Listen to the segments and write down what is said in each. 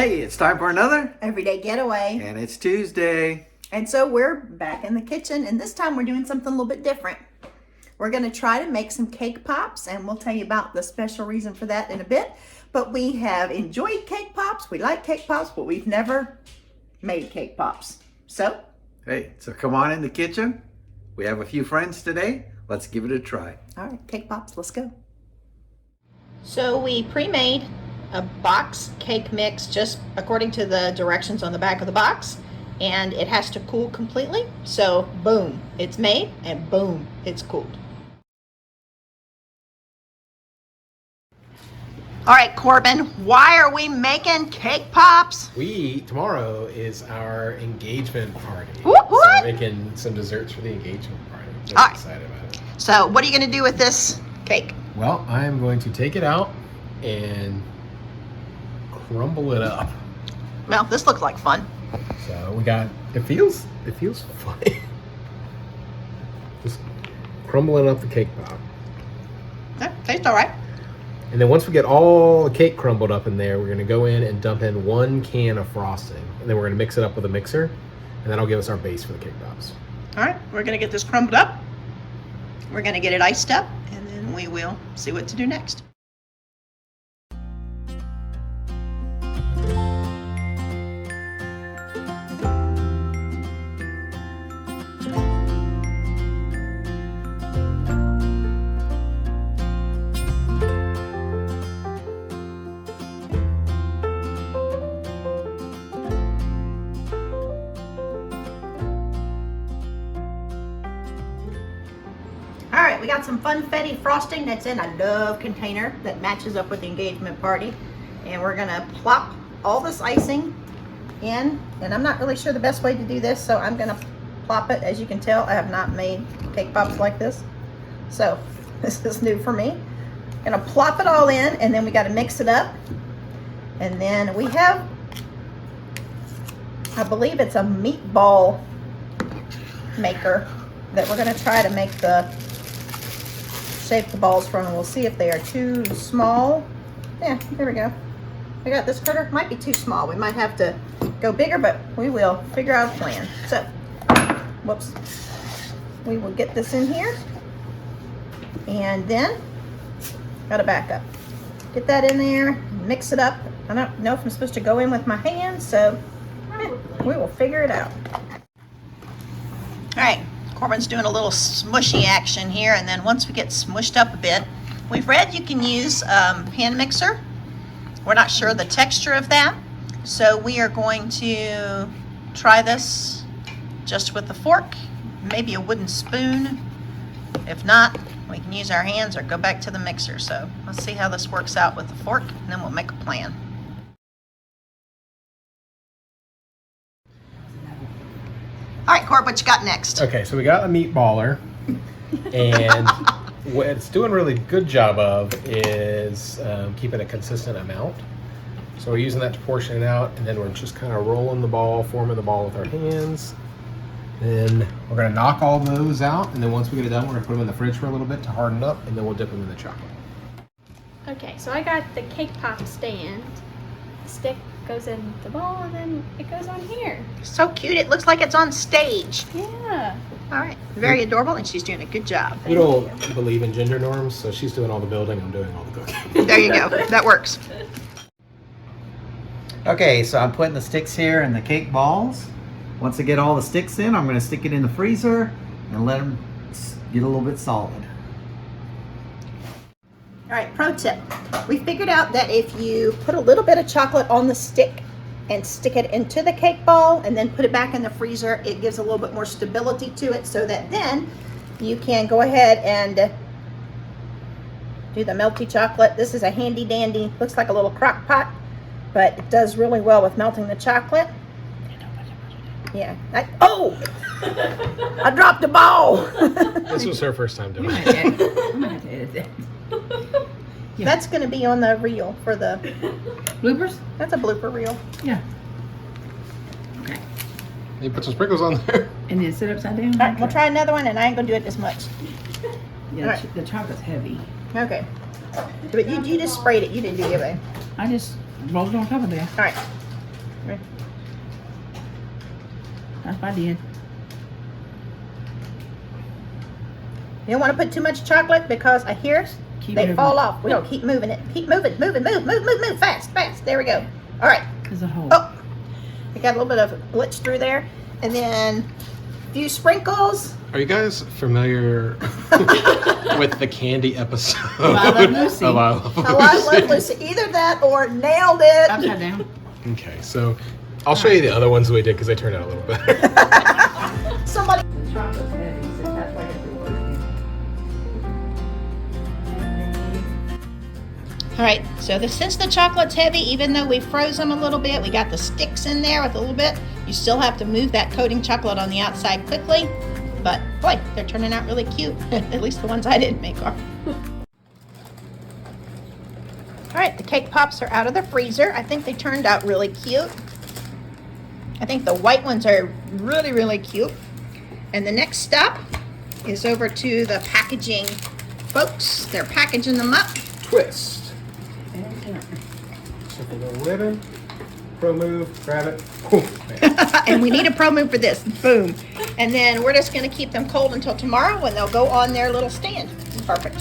Hey, it's time for another Everyday Getaway. and it's Tuesday. And so we're back in the kitchen, and this time we're doing something a little bit different. We're going to try to make some cake pops, and we'll tell you about the special reason for that in a bit. But we have enjoyed cake pops. We like cake pops, but we've never made cake pops. So Come on in the kitchen. We have a few friends today. Let's give it a try. all right, cake pops, let's go. So we pre-made a box cake mix just according to the directions on the back of the box, and it has to cool completely. So boom, it's made, and boom, it's cooled. All right, Corbin, why are we making cake pops? Tomorrow is our engagement party. What? So we're making some desserts for the engagement party. I'm All right. excited about it. So what are you going to do with this cake? Well, I'm going to take it out and crumble it up. Well, this looks like fun. So we got, it feels funny. Just crumbling up the cake pop. Yeah, tastes all right. And then once we get all the cake crumbled up in there, we're gonna go in and dump in 1 can of frosting. And then we're gonna mix it up with a mixer, and that'll give us our base for the cake pops. All right, we're going to get this crumbled up. We're going to get it iced up, and then we will see what to do next. All right, we got some funfetti frosting that's in a Love container that matches up with the engagement party. And we're gonna plop all this icing in. And I'm not really sure the best way to do this, so I'm gonna plop it. As you can tell, I have not made cake pops like this. So this is new for me. Gonna plop it all in, and then we gotta mix it up. And then we have, I believe it's a meatball maker that we're gonna try to make shape the balls from, and we'll see if they are too small. Yeah, there we go. I got this critter. Might be too small. We might have to go bigger, but we will figure out a plan. So, whoops. We will get this in here, and then gotta back up. Get that in there, mix it up. I don't know if I'm supposed to go in with my hands, so we will figure it out. All right. Corbin's doing a little smushy action here, and then once we get smushed up a bit, we've read you can use hand mixer. We're not sure the texture of that, so we are going to try this just with the fork, maybe a wooden spoon. If not, we can use our hands or go back to the mixer. So let's see how this works out with the fork, and then we'll make a plan. All right, Corb, what you got next? Okay, so we got a meatballer, and what it's doing a really good job of is keeping a consistent amount. So we're using that to portion it out, and then we're just kind of rolling the ball, forming the ball with our hands. Then we're gonna knock all those out, and then once we get it done, we're gonna put them in the fridge for a little bit to harden up, and then we'll dip them in the chocolate. Okay, so I got the cake pop stand. The stick goes in the ball, and then it goes on here. So cute. It looks like it's on stage. Yeah. All right. Very adorable, and she's doing a good job. We don't believe in gender norms, so she's doing all the building, I'm doing all the cooking. There you go. That works. Okay, so I'm putting the sticks here in the cake balls. Once I get all the sticks in, I'm going to stick it in the freezer and let them get a little bit solid. All right, pro tip. We figured out that if you put a little bit of chocolate on the stick and stick it into the cake ball and then put it back in the freezer, it gives a little bit more stability to it, so that then you can go ahead and do the melty chocolate. This is a handy dandy, looks like a little crock pot, but it does really well with melting the chocolate. Yeah. I dropped the ball. This was her first time doing it. I'm gonna have to edit that. Yeah. That's going to be on the reel for the Bloopers? That's a blooper reel. Yeah. Okay. You put some sprinkles on there. And then sit upside down? All right, we'll try another one, and I ain't going to do it this much. Yeah, all right. the chocolate's heavy. Okay. But you just sprayed it. You didn't do it, babe. I just rolled it on top of there. All right. That's what I did. You don't want to put too much chocolate because I hear Keep they moving. fall off. We don't keep moving it. Keep moving, move, fast. There we go. All right. There's a hole. Oh, we got a little bit of glitch through there, and then a few sprinkles. Are you guys familiar with the candy episode I Love Lucy. of I Love Oh, I love Lucy. Either that or nailed it. Upside down. Okay, so I'll show you the other ones we did because they turned out a little better. Somebody. The chocolate's heavy, so that's why it's working. All right, so since the chocolate's heavy, even though we froze them a little bit, we got the sticks in there with a little bit, you still have to move that coating chocolate on the outside quickly. But boy, they're turning out really cute. At least the ones I didn't make are. All right, the cake pops are out of the freezer. I think they turned out really cute. I think the white ones are really, really cute. And the next stop is over to the packaging folks. They're packaging them up. Twist. Simple little ribbon. Pro move. Grab it. And we need a pro move for this. Boom. And then we're just going to keep them cold until tomorrow when they'll go on their little stand. Perfect.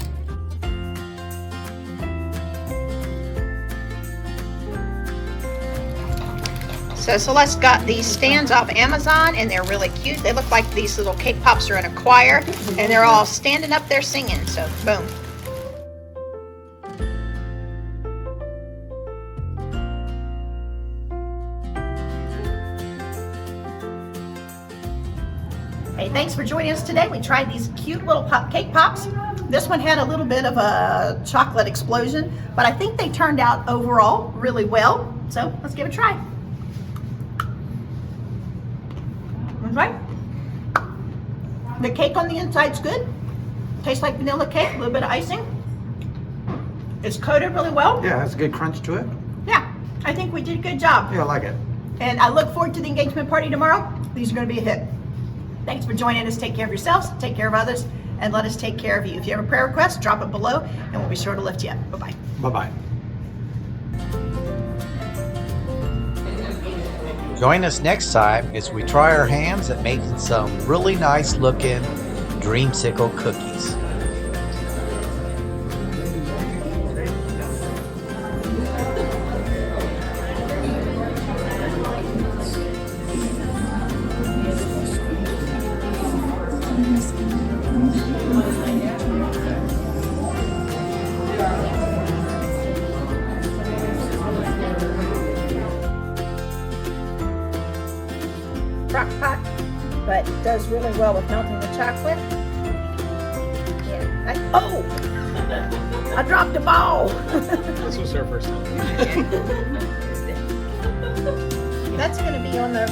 So Celeste got these stands off Amazon, and they're really cute. They look like these little cake pops are in a choir, and they're all standing up there singing. So boom. Hey, thanks for joining us today. We tried these cute little cake pops. This one had a little bit of a chocolate explosion, but I think they turned out overall really well. So let's give it a try. Okay. The cake on the inside's good. Tastes like vanilla cake, a little bit of icing. It's coated really well. Yeah, has a good crunch to it. Yeah, I think we did a good job. Yeah, I like it. And I look forward to the engagement party tomorrow. These are going to be a hit. Thanks for joining us. Take care of yourselves, take care of others, and let us take care of you. If you have a prayer request, drop it below, and we'll be sure to lift you up. Bye-bye. Bye-bye. Join us next time as we try our hands at making some really nice looking dreamsicle cookies. Crock pot, but it does really well with melting the chocolate. Yeah. I dropped a ball. This was her first time. That's going to be on the